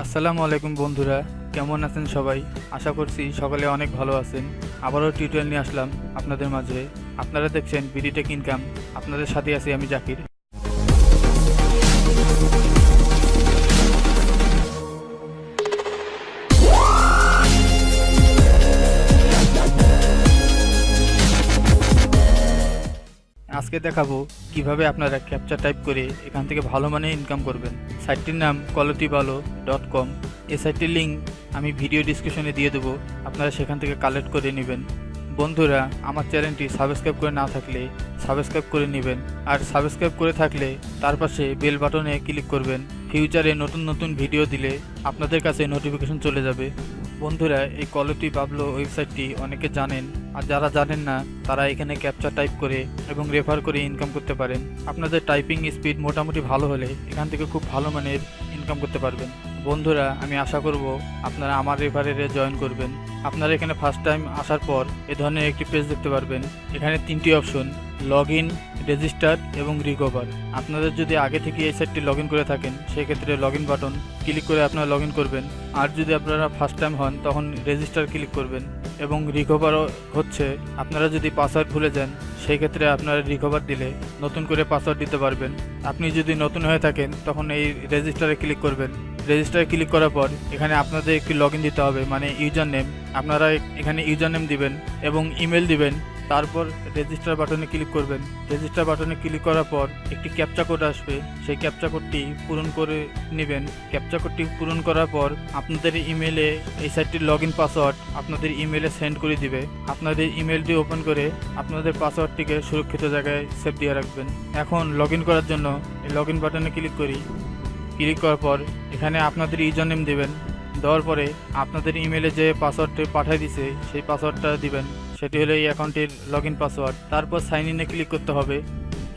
আসসালামু আলাইকুম বন্ধুরা, কেমন আছেন সবাই? আশা করছি সকলে অনেক ভালো আছেন। আবারও টিউটোরিয়াল নিয়ে আসলাম আপনাদের মাঝে। আপনারা দেখছেন বিডি টেক ইনকাম। আপনাদের সাথে আছি আমি জাকির। আজকে দেখাবো কিভাবে আপনারা ক্যাপচা টাইপ করে এখান থেকে ভালো মানের ইনকাম করবেন। সাইটটির নাম qualityvalo.com। এই সাইটটির লিঙ্ক আমি ভিডিও ডিসক্রিপশনে দিয়ে দেবো, আপনারা সেখান থেকে কালেক্ট করে নেবেন। বন্ধুরা, আমার চ্যানেলটি সাবস্ক্রাইব করে না থাকলে সাবস্ক্রাইব করে নেবেন, আর সাবস্ক্রাইব করে থাকলে তার পাশে বেল বাটনে ক্লিক করবেন। ফিউচারে নতুন নতুন ভিডিও দিলে আপনাদের কাছে নোটিফিকেশন চলে যাবে। বন্ধুরা, এই কোয়ালিটি বাবলো ওয়েবসাইটটি অনেকে জানেন, আর যারা জানেন না তারা এখানে ক্যাপচা টাইপ করে এবং রেফার করে ইনকাম করতে পারেন। আপনাদের টাইপিং স্পিড মোটামুটি ভালো হলে এখান থেকে খুব ভালো মানের ইনকাম করতে পারবেন। বন্ধুরা, আমি আশা করব আপনারা আমার রেফারেলে জয়েন করবেন। আপনারা এখানে ফার্স্ট টাইম আসার পর এ ধরনের একটি পেজ দেখতে পারবেন। এখানে তিনটি অপশন: লগ ইন, রেজিস্টার এবং রিকভার। আপনাদের যদি আগে থেকে এই সাইটটি লগ ইন করে থাকেন, সেক্ষেত্রে লগ ইন বাটন ক্লিক করে আপনারা লগ ইন করবেন। আর যদি আপনারা ফার্স্ট টাইম হন তখন রেজিস্টার ক্লিক করবেন। এবং রিকভারও হচ্ছে, আপনারা যদি পাসওয়ার্ড ভুলে যান সেই ক্ষেত্রে আপনারা রিকভার দিলে নতুন করে পাসওয়ার্ড দিতে পারবেন। আপনি যদি নতুন হয়ে থাকেন তখন এই রেজিস্টারে ক্লিক করবেন। রেজিস্টারে ক্লিক করার পর এখানে আপনাদের একটি লগ ইন দিতে হবে, মানে ইউজার নেম। আপনারা এখানে ইউজার নেম দিবেন এবং ইমেল দিবেন। তারপর রেজিস্টার বাটনে ক্লিক করবেন। রেজিস্টার বাটনে ক্লিক করার পর একটি ক্যাপচা কোড আসবে, সেই ক্যাপচা কোডটি পূরণ করে নেবেন। ক্যাপচা কোডটি পূরণ করার পর আপনাদের ইমেলে এই সাইটটির লগ ইন পাসওয়ার্ড আপনাদের ইমেলে সেন্ড করে দিবে। আপনাদের ইমেলটি ওপেন করে আপনাদের পাসওয়ার্ডটিকে সুরক্ষিত জায়গায় সেভ দিয়ে রাখবেন। এখন লগ ইন করার জন্য এই লগ ইন বাটনে ক্লিক করি। ক্লিক করার পর এখানে আপনাদের ইউজার নেম দেবেন। দেওয়ার পরে আপনাদের ইমেলে যে পাসওয়ার্ডটি পাঠিয়ে দিছে সেই পাসওয়ার্ডটা দিবেন, সেটি হলো এই অ্যাকাউন্টের লগ ইন পাসওয়ার্ড। তারপর সাইন ইনে ক্লিক করতে হবে।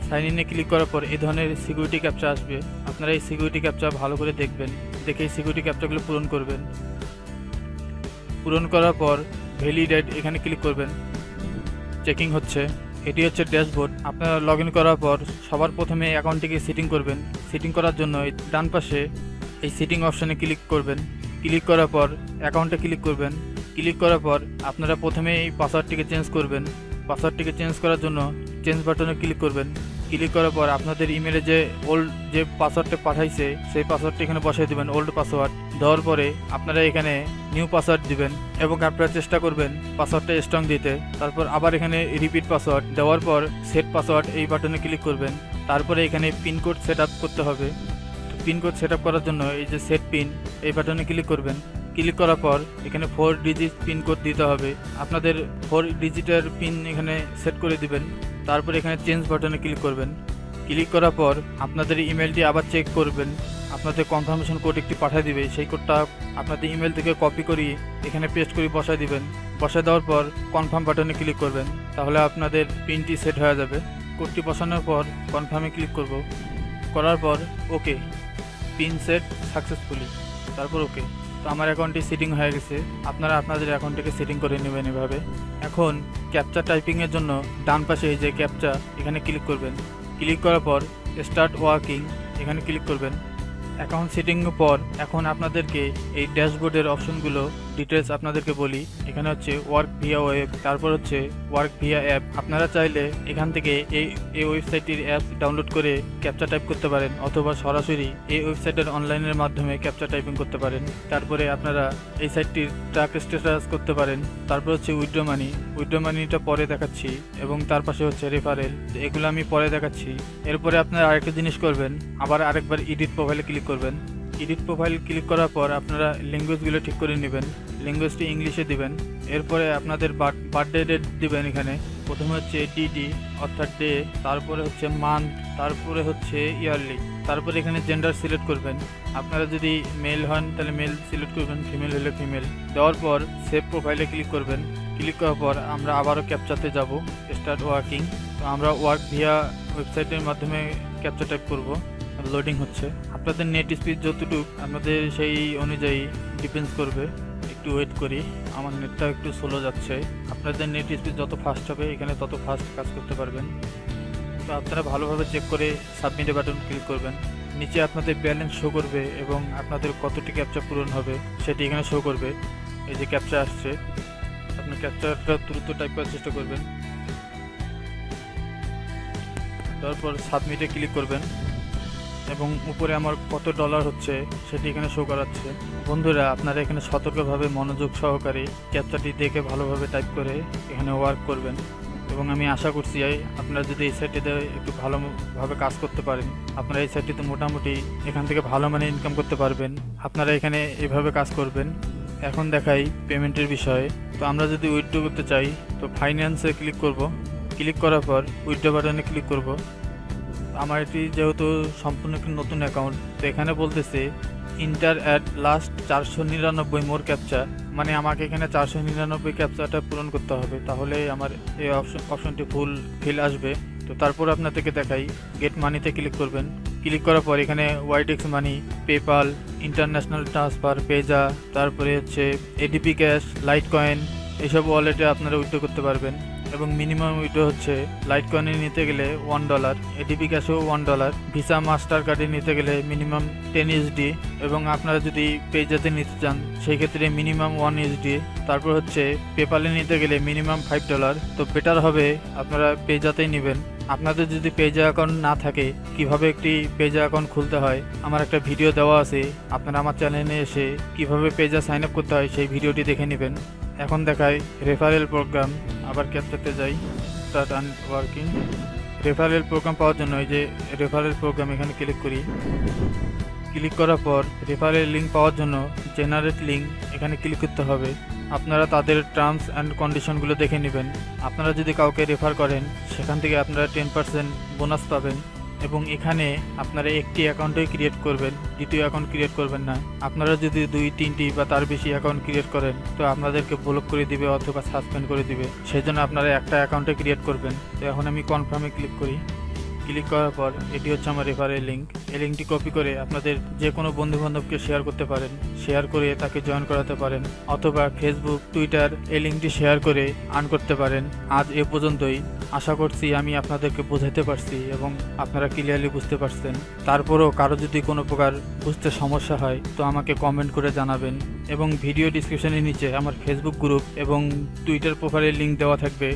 সাইন ইনে ক্লিক করার পর এই ধরনের সিকিউরিটি ক্যাপচা আসবে। আপনারা এই সিকিউরিটি ক্যাপচা ভালো করে দেখবেন, দেখে এই সিকিউরিটি ক্যাপচাগুলো পূরণ করবেন। পূরণ করার পর ভ্যালিডেট এখানে ক্লিক করবেন। চেকিং হচ্ছে। এটি হচ্ছে ড্যাশবোর্ড। আপনারা লগ ইন করার পর সবার প্রথমে অ্যাকাউন্টটিকে সেটিং করবেন। সেটিং করার জন্য এই ডান পাশে এই সেটিং অপশানে ক্লিক করবেন। ক্লিক করার পর অ্যাকাউন্টে ক্লিক করবেন। ক্লিক করার পর আপনারা প্রথমে এই পাসওয়ার্ডটিকে চেঞ্জ করবেন। পাসওয়ার্ডটিকে চেঞ্জ করার জন্য চেঞ্জ বাটনে ক্লিক করবেন। ক্লিক করার পর আপনাদের ইমেলে যে ওল্ড যে পাসওয়ার্ডটা পাঠাইছে সেই পাসওয়ার্ডটি এখানে বসাই দেবেন, ওল্ড পাসওয়ার্ড। দেওয়ার পরে আপনারা এখানে নিউ পাসওয়ার্ড দিবেন এবং আপনারা চেষ্টা করবেন পাসওয়ার্ডটা স্ট্রং দিতে। তারপর আবার এখানে রিপিট পাসওয়ার্ড দেওয়ার পর সেট পাসওয়ার্ড এই বাটনে ক্লিক করবেন। তারপরে এখানে পিনকোড সেট আপ করতে হবে। পিনকোড সেট আপ করার জন্য এই যে সেট পিন এই বাটনে ক্লিক করবেন। ক্লিক করার পর এখানে 4 ডিজিট পিনকোড দিতে হবে। আপনাদের 4 ডিজিটের পিন এখানে সেট করে দিবেন। তারপর এখানে চেঞ্জ বাটনে ক্লিক করবেন। ক্লিক করার পর আপনাদের ইমেলটি আবার চেক করবেন। আপনাদের কনফার্মেশন কোড একটি পাঠিয়ে দিবে, সেই কোডটা আপনাদের ইমেল থেকে কপি করিয়ে এখানে পেস্ট করে বসায় দিবেন। বসায় দেওয়ার পর কনফার্ম বাটনে ক্লিক করবেন, তাহলে আপনাদের পিনটি সেট হয়ে যাবে। কোডটি বসানোর পর কনফার্মে ক্লিক করব। করার পর ওকে, পিন সেট সাকসেসফুলি, তারপর ওকে। তো আমার অ্যাকাউন্টটি সেটিং হয়ে গেছে। আপনারা আপনাদের অ্যাকাউন্টটিকে সেটিং করে নেবেন এভাবে। এখন ক্যাপচা টাইপিংয়ের জন্য ডান পাশে এই যে ক্যাপচা এখানে ক্লিক করবেন। ক্লিক করার পর স্টার্ট ওয়ার্কিং এখানে ক্লিক করবেন। অ্যাকাউন্ট সেটিংয়ের পর এখন আপনাদেরকে এই ড্যাশবোর্ডের অপশনগুলো ডিটেলস আপনাদেরকে বলি। এখানে হচ্ছে ওয়ার্ক ভিয়া ওয়েব, তারপর হচ্ছে ওয়ার্ক ভিয়া অ্যাপ। আপনারা চাইলে এখান থেকে এই ওয়েবসাইটটির অ্যাপ ডাউনলোড করে ক্যাপচা টাইপ করতে পারেন, অথবা সরাসরি এই ওয়েবসাইটের অনলাইনের মাধ্যমে ক্যাপচা টাইপিং করতে পারেন। তারপরে আপনারা এই সাইটটির ট্র্যাক স্ট্যাটাস করতে পারেন। তারপর হচ্ছে উইথড্র মানি। উইথড্র মানিটা পরে দেখাচ্ছি, এবং তার পাশে হচ্ছে রেফারেল, এগুলো আমি পরে দেখাচ্ছি। এরপরে আপনারা আরেকটা জিনিস করবেন, আবার আরেকবার এডিট প্রোফাইলে ক্লিক করবেন। এডিট প্রোফাইল ক্লিক করার পর আপনারা ল্যাঙ্গুয়েজগুলো ঠিক করে নেবেন। ল্যাঙ্গুয়েজটি ইংলিশে দিবেন। এরপরে আপনাদের বার্থডে ডেট দিবেন। এখানে প্রথমে হচ্ছে ডিডি অর্থাৎ ডে, তারপরে হচ্ছে মান্থ, তারপরে হচ্ছে ইয়ারলি। তারপরে এখানে জেন্ডার সিলেক্ট করবেন। আপনারা যদি মেল হন তাহলে মেল সিলেক্ট করবেন, ফিমেল হলে ফিমেল। দেওয়ার পর সেভ প্রোফাইলে ক্লিক করবেন। ক্লিক করার পর আমরা আবারও ক্যাপচাতে যাব, স্টার্ট ওয়ার্কিং। তো আমরা ওয়ার্ক ভিয়া ওয়েবসাইটের মাধ্যমে ক্যাপচা টাইপ করব। লোডিং হচ্ছে। আপনাদের নেট স্পিড যতটুকু আপনাদের সেই অনুযায়ী ডিপেন্ডস করবে। একটু ওয়েট করি, আমার নেটটা একটু স্লো যাচ্ছে। আপনাদের নেট স্পিড যত ফাস্ট হবে এখানে তত ফাস্ট কাজ করতে পারবেন। তো আপনারা ভালোভাবে চেক করে সাবমিট বাটন ক্লিক করবেন। নিচে আপনাদের ব্যালেন্স শো করবে এবং আপনাদের কতটি ক্যাপচা পূরণ হবে সেটি এখানে শো করবে। এই যে ক্যাপচা আসছে, আপনি ক্যাপচাটা দ্রুত টাইপ করার চেষ্টা করবেন, তারপর সাবমিটে ক্লিক করবেন এবং উপরে আমার কত ডলার হচ্ছে সেটি এখানে শো করাচ্ছে। বন্ধুরা, আপনারা এখানে সতর্কভাবে মনোযোগ সহকারে ক্যাপচাটি দেখে ভালোভাবে টাইপ করে এখানে ওয়ার্ক করবেন এবং আমি আশা করছি আপনারা যদি এই সাইটটিতে একটু ভালোভাবে কাজ করতে পারেন, আপনারা এই সাইটটিতে মোটামুটি এখান থেকে ভালো মানে ইনকাম করতে পারবেন। আপনারা এখানে এভাবে কাজ করবেন। এখন দেখাই পেমেন্টের বিষয়ে। তো আমরা যদি উইথড্র করতে চাই তো ফাইন্যান্সে ক্লিক করব, ক্লিক করার পর উইথড্র বাটনে ক্লিক করব। আমার এটি যেহেতু সম্পূর্ণ একটি নতুন অ্যাকাউন্ট, তো এখানে বলতেছে inter at last 499 more captcha, মানে আমাকে এখানে 499 ক্যাপচাটা পূরণ করতে হবে, তাহলে আমার এই অপশনটি ফিল আসবে। তো তারপর আপনাদেরকে দেখাই গেট মানিতে ক্লিক করবেন। ক্লিক করার পর এখানে ওয়াইডেক্স মানি, পেপাল, ইন্টারন্যাশনাল ট্রান্সফার, পেজা, তারপরে হচ্ছে এডিপি ক্যাশ, লাইট কয়েন, এইসব ওয়ালেটে আপনারা উইথড্র করতে পারবেন এবং মিনিমাম উইথড্র হচ্ছে লাইট কয়েনে নিতে গেলে $1, এডিপি ক্যাশেও $1, ভিসা মাস্টার কার্ডে নিতে গেলে মিনিমাম 10 USD এবং আপনারা যদি পেজাতে নিতে চান সেই ক্ষেত্রে মিনিমাম 1 USD, তারপর হচ্ছে পেপালে নিতে গেলে মিনিমাম $5। তো বেটার হবে আপনারা পেজাতেই নেবেন। আপনাদের যদি পেজা অ্যাকাউন্ট না থাকে কিভাবে একটি পেজা অ্যাকাউন্ট খুলতে হয় আমার একটা ভিডিও দেওয়া আছে, আপনারা আমার চ্যানেলে এসে কিভাবে পেজা সাইন আপ করতে হয় সেই ভিডিওটি দেখে নেবেন। এখন দেখাই রেফারেল প্রোগ্রাম, আবার ক্যাপচাতে যাই, start and working. Referral program পাওয়ার জন্য এই যে রেফারেল প্রোগ্রাম এখানে ক্লিক করি। ক্লিক করার পর রেফারেল লিঙ্ক পাওয়ার জন্য জেনারেট লিঙ্ক এখানে ক্লিক করতে হবে। আপনারা তাদের টার্মস অ্যান্ড কন্ডিশনগুলো দেখে নেবেন। আপনারা যদি কাউকে রেফার করেন সেখান থেকে আপনারা 10% বোনাস পাবেন এবং এখানে আপনারা একটি অ্যাকাউন্টই ক্রিয়েট করবেন, দ্বিতীয় অ্যাকাউন্ট ক্রিয়েট করবেন না। আপনারা যদি 2-3টি বা তার বেশি অ্যাকাউন্ট ক্রিয়েট করেন তো আপনাদেরকে ব্লক করে দিবে অথবা সাসপেন্ড করে দিবে, সেই জন্য আপনারা একটা অ্যাকাউন্টে ক্রিয়েট করবেন। তো এখন আমি কনফার্মে ক্লিক করি। ক্লিক করার পর এটি হচ্ছে আমার রেফারেল লিঙ্ক। এই লিঙ্কটি কপি করে আপনাদের যে কোনো বন্ধুবান্ধবকে শেয়ার করতে পারেন, শেয়ার করে তাকে জয়েন করাতে পারেন, অথবা ফেসবুক, টুইটার এই লিঙ্কটি শেয়ার করে আর্ন করতে পারেন। আজ এ পর্যন্তই। আশা করছি আমি আপনাদেরকে বোঝাতে পারছি এবং আপনারা ক্লিয়ারলি বুঝতে পারছেন। তারপরও কারো যদি কোনো প্রকার বুঝতে সমস্যা হয় তো আমাকে কমেন্ট করে জানাবেন এবং ভিডিও ডিসক্রিপশনের নিচে আমার ফেসবুক গ্রুপ এবং টুইটার প্রোফাইলের লিঙ্ক দেওয়া থাকবে।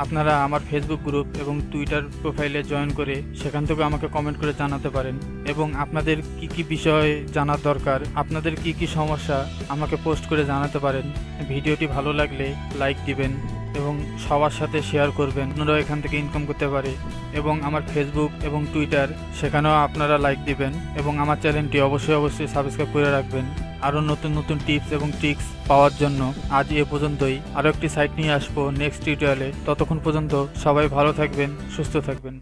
আপনারা আমার ফেসবুক গ্রুপ এবং টুইটার প্রোফাইলে জয়েন করে সেখান থেকে আমাকে কমেন্ট করে জানাতে পারেন এবং আপনাদের কি কি বিষয় জানার দরকার, আপনাদের কি কি সমস্যা আমাকে পোস্ট করে জানাতে পারেন। ভিডিওটি ভালো লাগলে লাইক দিবেন এবং সবার সাথে শেয়ার করবেন, অন্যরা এখান থেকে ইনকাম করতে পারে। এবং আমার ফেসবুক এবং টুইটার সেখানেও আপনারা লাইক দিবেন এবং আমার চ্যানেলটি অবশ্যই সাবস্ক্রাইব করে রাখবেন আরও নতুন নতুন টিপস এবং ট্রিক্স পাওয়ার জন্য। আজ এ পর্যন্তই। আরও একটি সাইট নিয়ে আসবো নেক্সট টিউটোরিয়ালে। ততক্ষণ পর্যন্ত সবাই ভালো থাকবেন, সুস্থ থাকবেন।